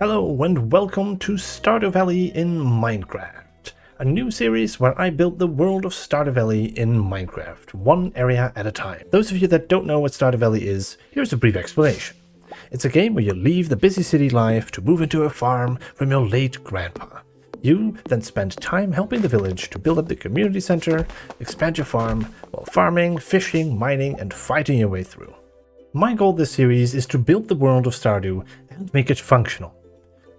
Hello and welcome to Stardew Valley in Minecraft, a new series where I build the world of Stardew Valley in Minecraft, one area at a time. Those of you that don't know what Stardew Valley is, here's a brief explanation. It's a game where you leave the busy city life to move into a farm from your late grandpa. You then spend time helping the village to build up the community center, expand your farm, while farming, fishing, mining, and fighting your way through. My goal this series is to build the world of Stardew and make it functional.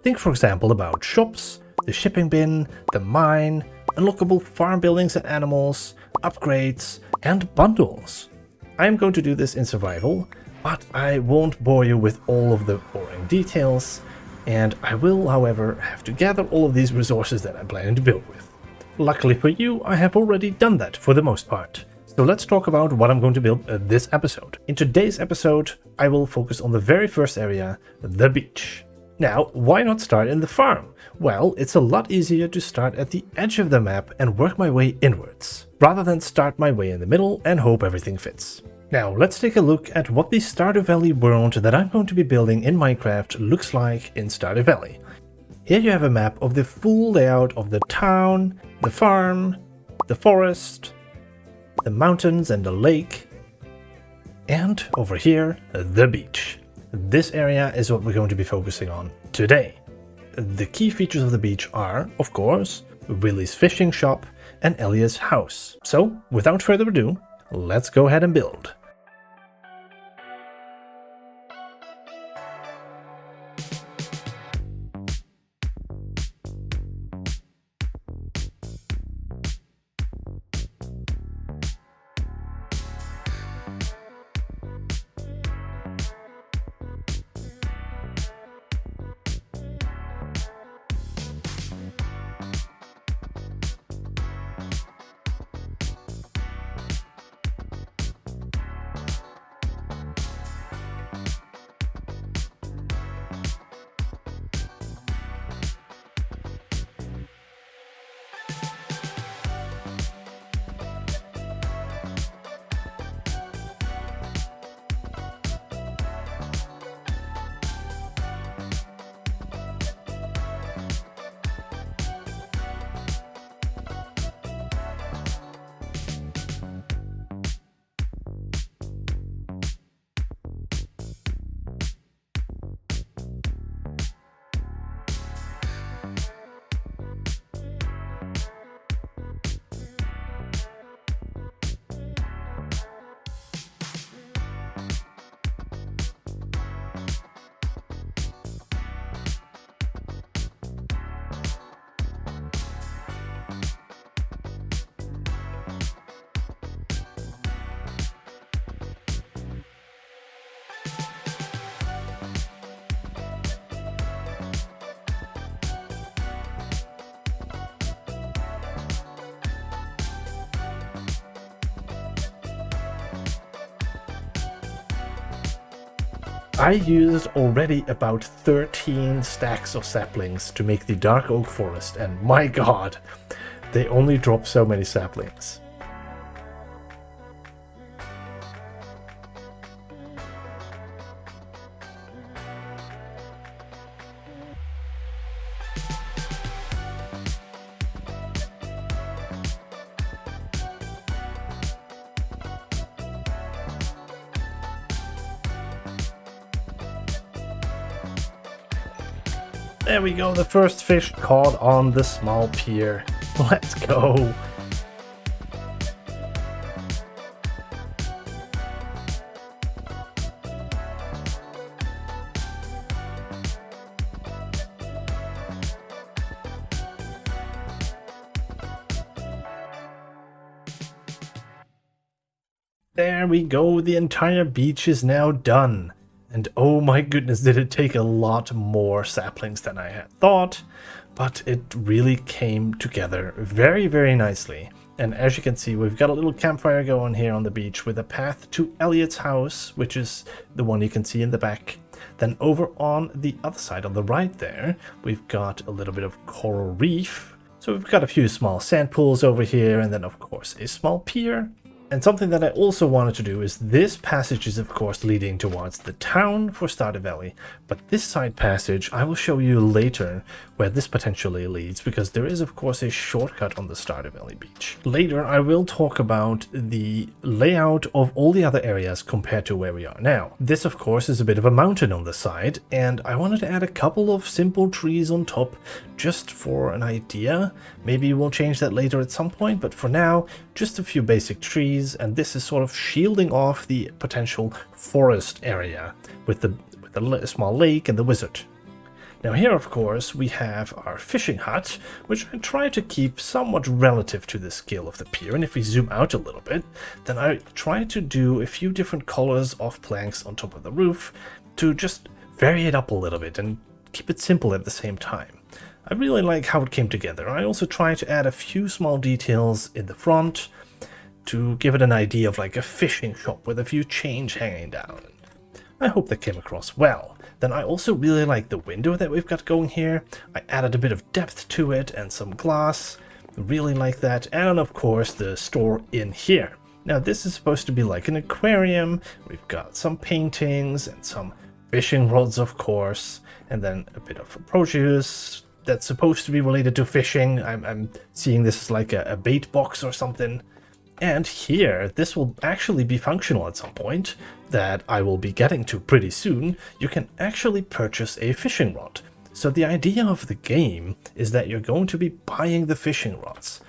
Think for example about shops, the shipping bin, the mine, unlockable farm buildings and animals, upgrades, and bundles. I am going to do this in survival, but I won't bore you with all of the boring details, and I will, however, have to gather all of these resources that I'm planning to build with. Luckily for you, I have already done that for the most part. So let's talk about what I'm going to build this episode. In today's episode, I will focus on the very first area, the beach. Now, why not start in the farm? Well, it's a lot easier to start at the edge of the map and work my way inwards, rather than start my way in the middle and hope everything fits. Now, let's take a look at what the Stardew Valley world that I'm going to be building in Minecraft looks like in Stardew Valley. Here you have a map of the full layout of the town, the farm, the forest, the mountains and the lake, and over here, the beach. This area is what we're going to be focusing on today. The key features of the beach are, of course, Willie's fishing shop and Elliot's house. So, without further ado, let's go ahead and build. I used already about 13 stacks of saplings to make the dark oak forest, and my god, they only drop so many saplings. There we go, the first fish caught on the small pier. Let's go! There we go, the entire beach is now done. And oh my goodness, did it take a lot more saplings than I had thought, but it really came together very, very nicely. And as you can see, we've got a little campfire going here on the beach with a path to Elliot's house, which is the one you can see in the back. Then over on the other side, on the right there, we've got a little bit of coral reef. So we've got a few small sand pools over here, and then of course a small pier. And something that I also wanted to do is this passage is of course leading towards the town for Stardew Valley, but this side passage I will show you later where this potentially leads, because there is of course a shortcut on the Stardew Valley beach. Later I will talk about the layout of all the other areas compared to where we are now. This of course is a bit of a mountain on the side, and I wanted to add a couple of simple trees on top just for an idea. Maybe we'll change that later at some point, but for now just a few basic trees. And this is sort of shielding off the potential forest area with the small lake and the wizard. Now here of course we have our fishing hut, which I try to keep somewhat relative to the scale of the pier, and if we zoom out a little bit, then I try to do a few different colors of planks on top of the roof to just vary it up a little bit and keep it simple at the same time. I really like how it came together. I also try to add a few small details in the front to give it an idea of like a fishing shop with a few chains hanging down. I hope that came across well. Then I also really like the window that we've got going here. I added a bit of depth to it and some glass. Really like that. And of course the store in here. Now this is supposed to be like an aquarium. We've got some paintings and some fishing rods of course. And then a bit of produce that's supposed to be related to fishing. I'm seeing this as like a bait box or something. And here, this will actually be functional at some point that I will be getting to pretty soon. You can actually purchase a fishing rod. So the idea of the game is that you're going to be buying the fishing rods.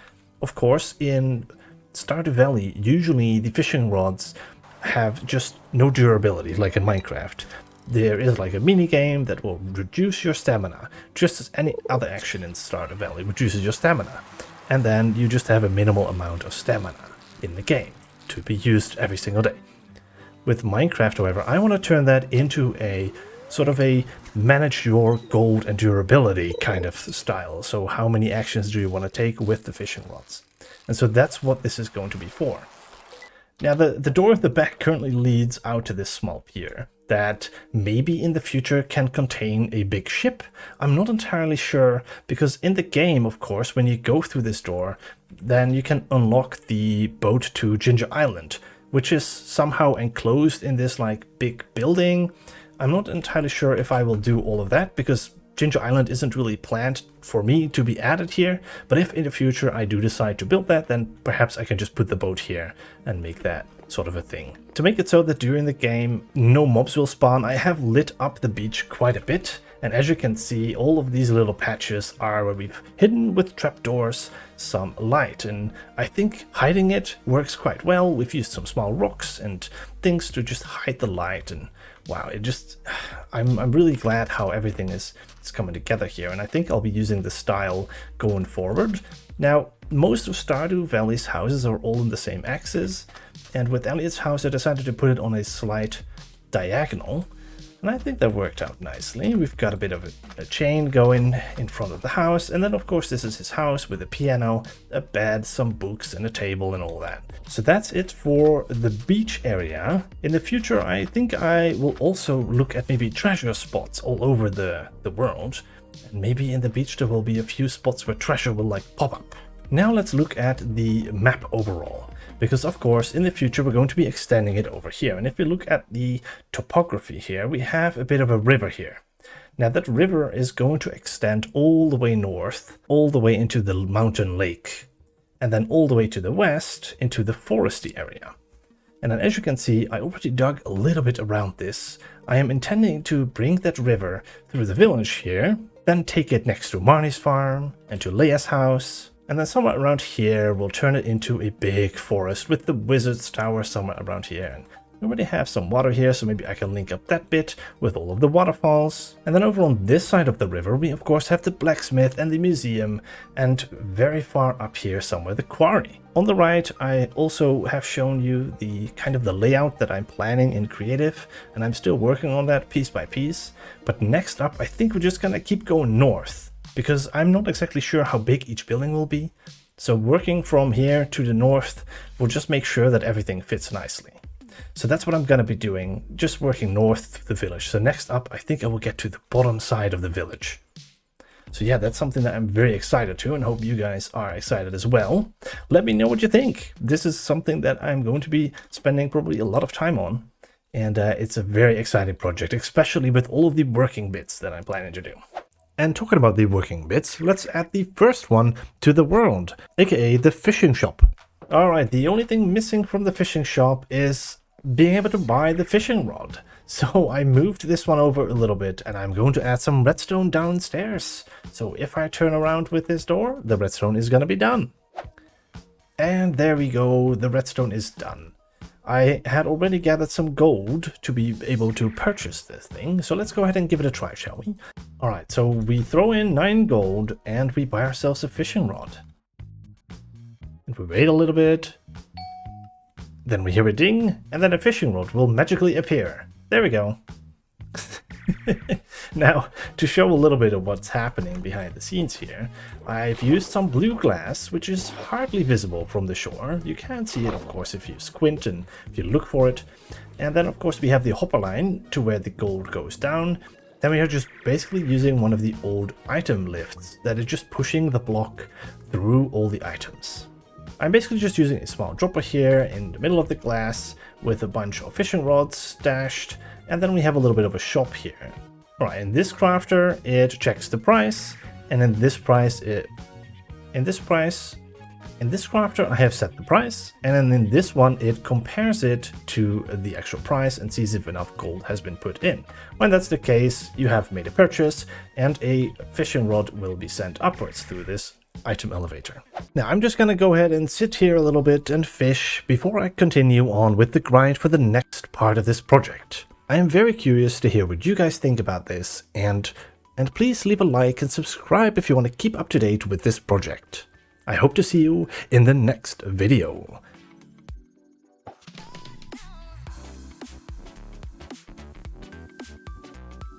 Of course, in Stardew Valley, usually the fishing rods have just no durability, like in Minecraft. There is like a mini game that will reduce your stamina, just as any other action in Stardew Valley reduces your stamina. And then you just have a minimal amount of stamina in the game to be used every single day. With Minecraft, however, I want to turn that into a sort of a manage your gold and durability kind of style. So how many actions do you want to take with the fishing rods? And so that's what this is going to be for. Now the door at the back currently leads out to this small pier that maybe in the future can contain a big ship. I'm not entirely sure, because in the game, of course, when you go through this door, then you can unlock the boat to Ginger Island, which is somehow enclosed in this like big building. I'm not entirely sure if I will do all of that, because Ginger Island isn't really planned for me to be added here, but if in the future I do decide to build that, then perhaps I can just put the boat here and make that sort of a thing. To make it so that during the game no mobs will spawn, I have lit up the beach quite a bit, and as you can see, all of these little patches are where we've hidden with trapdoors some light, and I think hiding it works quite well. We've used some small rocks and things to just hide the light, and wow, it just, I'm really glad how everything is coming together here, and I think I'll be using this style going forward. Now, most of Stardew Valley's houses are all in the same axis, and with Elliot's house I decided to put it on a slight diagonal, and I think that worked out nicely. We've got a bit of a chain going in front of the house, and then of course this is his house with a piano, a bed, some books, and a table and all that. So that's it for the beach area. In the future I think I will also look at maybe treasure spots all over the world, and maybe in the beach there will be a few spots where treasure will like pop up. Now let's look at the map overall, because of course in the future we're going to be extending it over here, and if we look at the topography here, we have a bit of a river here. Now that river is going to extend all the way north, all the way into the mountain lake, and then all the way to the west into the foresty area. And then as you can see, I already dug a little bit around this. I am intending to bring that river through the village here, then take it next to Marnie's farm and to Leia's house, and then somewhere around here we'll turn it into a big forest with the wizard's tower somewhere around here. And we already have some water here, so maybe I can link up that bit with all of the waterfalls. And then over on this side of the river we of course have the blacksmith and the museum, and very far up here somewhere the quarry. On the right I also have shown you the kind of the layout that I'm planning in creative, and I'm still working on that piece by piece. But next up I think we're just gonna keep going north, because I'm not exactly sure how big each building will be. So working from here to the north will just make sure that everything fits nicely. So that's what I'm going to be doing, just working north through the village. So next up, I think I will get to the bottom side of the village. So yeah, that's something that I'm very excited to, and hope you guys are excited as well. Let me know what you think. This is something that I'm going to be spending probably a lot of time on, and it's a very exciting project, especially with all of the working bits that I'm planning to do. And talking about the working bits, let's add the first one to the world, aka the fishing shop. Alright, the only thing missing from the fishing shop is being able to buy the fishing rod. So I moved this one over a little bit, and I'm going to add some redstone downstairs. So if I turn around with this door, the redstone is going to be done. And there we go, the redstone is done. I had already gathered some gold to be able to purchase this thing, so let's go ahead and give it a try, shall we? Alright, so we throw in 9 gold and we buy ourselves a fishing rod. And we wait a little bit, then we hear a ding, and then a fishing rod will magically appear. There we go. Now, to show a little bit of what's happening behind the scenes here, I've used some blue glass, which is hardly visible from the shore. You can see it, of course, if you squint and if you look for it. And then, of course, we have the hopper line to where the gold goes down. Then we are just basically using one of the old item lifts that is just pushing the block through all the items. I'm basically just using a small dropper here in the middle of the glass with a bunch of fishing rods stashed, and then we have a little bit of a shop here. Alright, in this crafter it checks the price, and in this crafter I have set the price, and then in this one it compares it to the actual price and sees if enough gold has been put in. When that's the case, you have made a purchase, and a fishing rod will be sent upwards through this item elevator. Now I'm just gonna go ahead and sit here a little bit and fish before I continue on with the grind for the next part of this project. I am very curious to hear what you guys think about this, and please leave a like and subscribe if you want to keep up to date with this project. I hope to see you in the next video.